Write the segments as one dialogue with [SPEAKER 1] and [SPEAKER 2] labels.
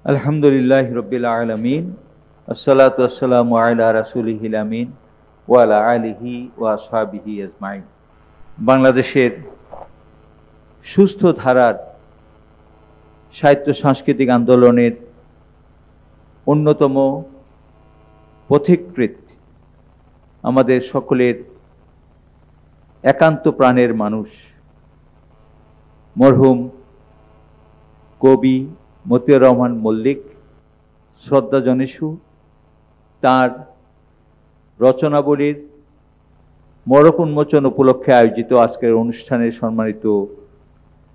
[SPEAKER 1] আলহামদুলিল্লাহ রব্বিল আলামিন আসসালাতু ওয়াসসালামু আলা রাসূলিহিল আমিন ওয়া আলা আলিহি ওয়া আসহাবিহি আজমাইন। বাংলাদেশের সুস্থ ধারার সাহিত্য সাংস্কৃতিক আন্দোলনের অন্যতম পথিকৃৎ আমাদের সকলের একান্ত প্রাণের মানুষ মরহুম কবি মতিউর রহমান মল্লিক শ্রদ্ধাজনেষু তাঁর রচনাবলীর মড়ক উন্মোচন উপলক্ষে আয়োজিত আজকের অনুষ্ঠানের সম্মানিত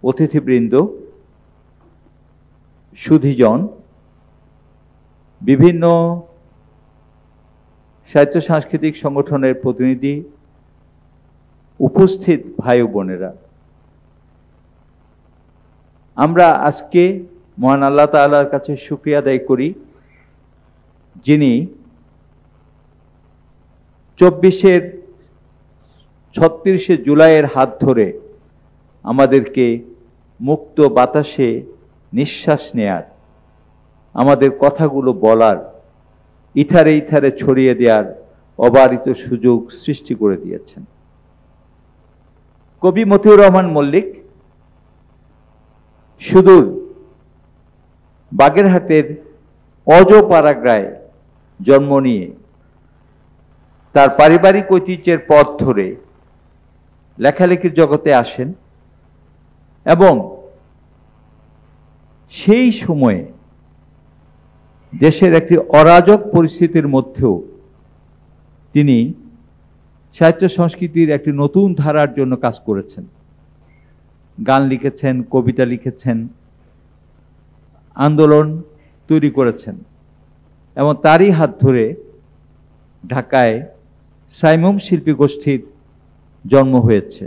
[SPEAKER 1] অতিথিবৃন্দ, সুধীজন, বিভিন্ন সাহিত্য সাংস্কৃতিক সংগঠনের প্রতিনিধি, উপস্থিত ভাই ও বোনেরা, আমরা আজকে মহান আল্লাহ তাআলার কাছে শুকরিয়া আদায় করি যিনি 36শে জুলাইয়ের হাত ধরে আমাদেরকে মুক্ত বাতাসে নিঃশ্বাস নেয়ার, আমাদের কথাগুলো বলার, ইথারে ইথারে ছড়িয়ে দেওয়ার অবারিত সুযোগ সৃষ্টি করে দিয়েছেন। কবি মতিউর রহমান মল্লিক সুদূর বাগেরহাটের অজপাড়াগ্রায় জন্ম নিয়ে তার পারিবারিক ঐতিহ্যের পথ ধরে লেখালেখির জগতে আসেন এবং সেই সময়ে দেশের একটি অরাজক পরিস্থিতির মধ্যেও তিনি সাহিত্য সংস্কৃতির একটি নতুন ধারার জন্য কাজ করেছেন। গান লিখেছেন, কবিতা লিখেছেন, আন্দোলন তৈরি করেছেন এবং তারই হাত ধরে ঢাকায় সাইমুম শিল্পী গোষ্ঠীর জন্ম হয়েছে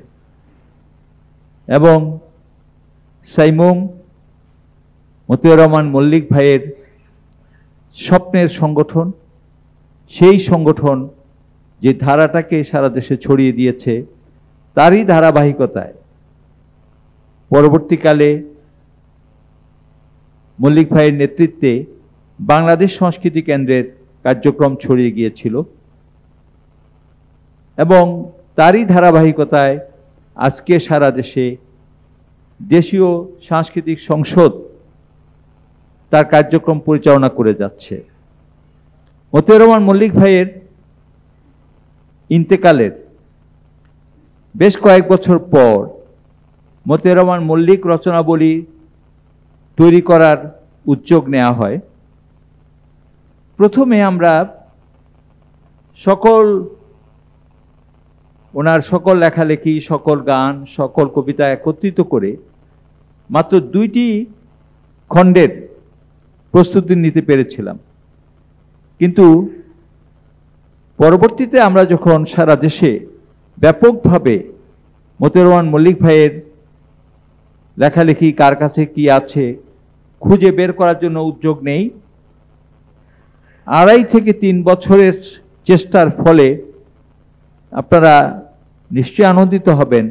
[SPEAKER 1] এবং সাইমুম মতিউর রহমান মল্লিক ভাইয়ের স্বপ্নের সংগঠন, সেই সংগঠন যে ধারাটাকে সারা দেশে ছড়িয়ে দিয়েছে তারই ধারাবাহিকতায় পরবর্তীকালে মল্লিক ভাইয়ের নেতৃত্বে বাংলাদেশ সংস্কৃতি কেন্দ্রের কার্যক্রম ছড়িয়ে গিয়েছিল এবং তারই ধারাবাহিকতায় আজকে সারা দেশে দেশীয় সাংস্কৃতিক সংসদ তার কার্যক্রম পরিচালনা করে যাচ্ছে। মতিউর রহমান মল্লিক ভাইয়ের ইন্তেকালের বেশ কয়েক বছর পর মতিউর রহমান মল্লিক রচনাবলী তৈরি করার উদ্যোগ নেওয়া হয়। প্রথমে আমরা ওনার সকল লেখালেখি, সকল গান, সকল কবিতা একত্রিত করে মাত্র 2টি খণ্ডের প্রস্তুতি নিতে পেরেছিলাম, কিন্তু পরবর্তীতে আমরা যখন সারা দেশে ব্যাপকভাবে মতিউর রহমান মল্লিক ভাইয়ের লেখালেখি কার কাছে কি আছে খুঁজে বের করার জন্য উদ্যোগ নেই, 2.5 থেকে 3 বছরের চেষ্টার ফলে আপনারা নিশ্চয়ই আনন্দিত হবেন।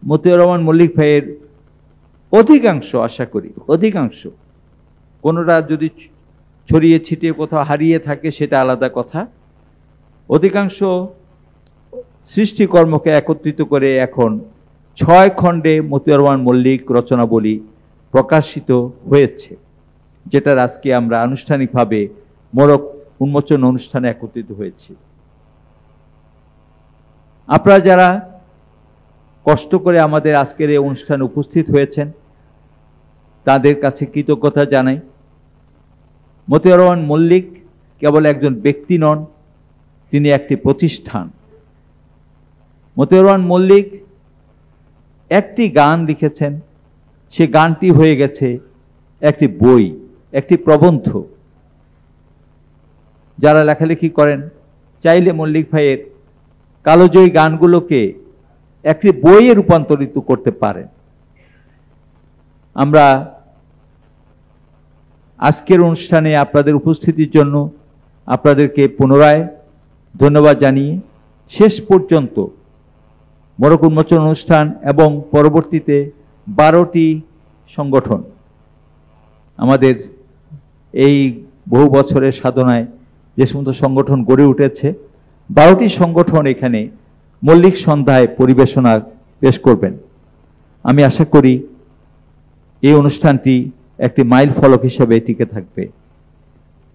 [SPEAKER 1] মতিউর রহমান মল্লিক ভাইয়ের অধিকাংশ, আশা করি অধিকাংশ, কোনোটা যদি ছড়িয়ে ছিটিয়ে কোথাও হারিয়ে থাকে সেটা আলাদা কথা, অধিকাংশ সৃষ্টিকর্মকে একত্রিত করে এখন 6 খণ্ডে মতিউর রহমান মল্লিক রচনাবলী প্রকাশিত হয়েছে, যেটার আজকে আমরা আনুষ্ঠানিকভাবে মোড়ক উন্মোচন অনুষ্ঠানে একত্রিত হয়েছি। আপনারা যারা কষ্ট করে আমাদের আজকের এই অনুষ্ঠানে উপস্থিত হয়েছেন তাদের কাছে কৃতজ্ঞতা জানাই। মতিউর রহমান মল্লিক কেবল একজন ব্যক্তি নন, তিনি একটি প্রতিষ্ঠান। মতিউর রহমান মল্লিক একটি গান লিখেছেন, সে গানটি হয়ে গেছে একটি বই, একটি প্রবন্ধ। যারা লেখালেখি করেন চাইলে মল্লিক ভাইয়ের কালোজয়ী গানগুলোকে একটি বইয়ে রূপান্তরিত করতে পারেন। আমরা আজকের অনুষ্ঠানে আপনাদের উপস্থিতির জন্য আপনাদেরকে পুনরায় ধন্যবাদ জানিয়ে শেষ পর্যন্ত মোড়ক উন্মোচন অনুষ্ঠান এবং পরবর্তীতে 12টি সংগঠন আমাদের এই বহু বছরের সাধনায় যে সমস্ত সংগঠন গড়ে উঠেছে, 12টি সংগঠন এখানে মল্লিক সন্ধ্যায় পরিবেশনা পেশ করবেন। আমি আশা করি এই অনুষ্ঠানটি একটি মাইল ফলক হিসেবে টিকে থাকবে।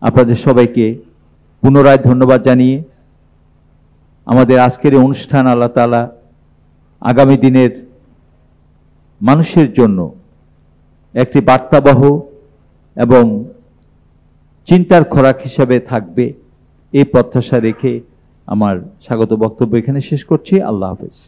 [SPEAKER 1] আপনাদের সবাইকে পুনরায় ধন্যবাদ জানিয়ে আমাদের আজকের এই অনুষ্ঠান আল্লাহ তাআলা আগামী দিনের মানুষের জন্য একটি বার্তাবহ এবং চিন্তার খোরাক হিসেবে থাকবে, এই প্রত্যাশা রেখে আমার স্বাগত বক্তব্য এখানে শেষ করছি। আল্লাহ হাফেজ।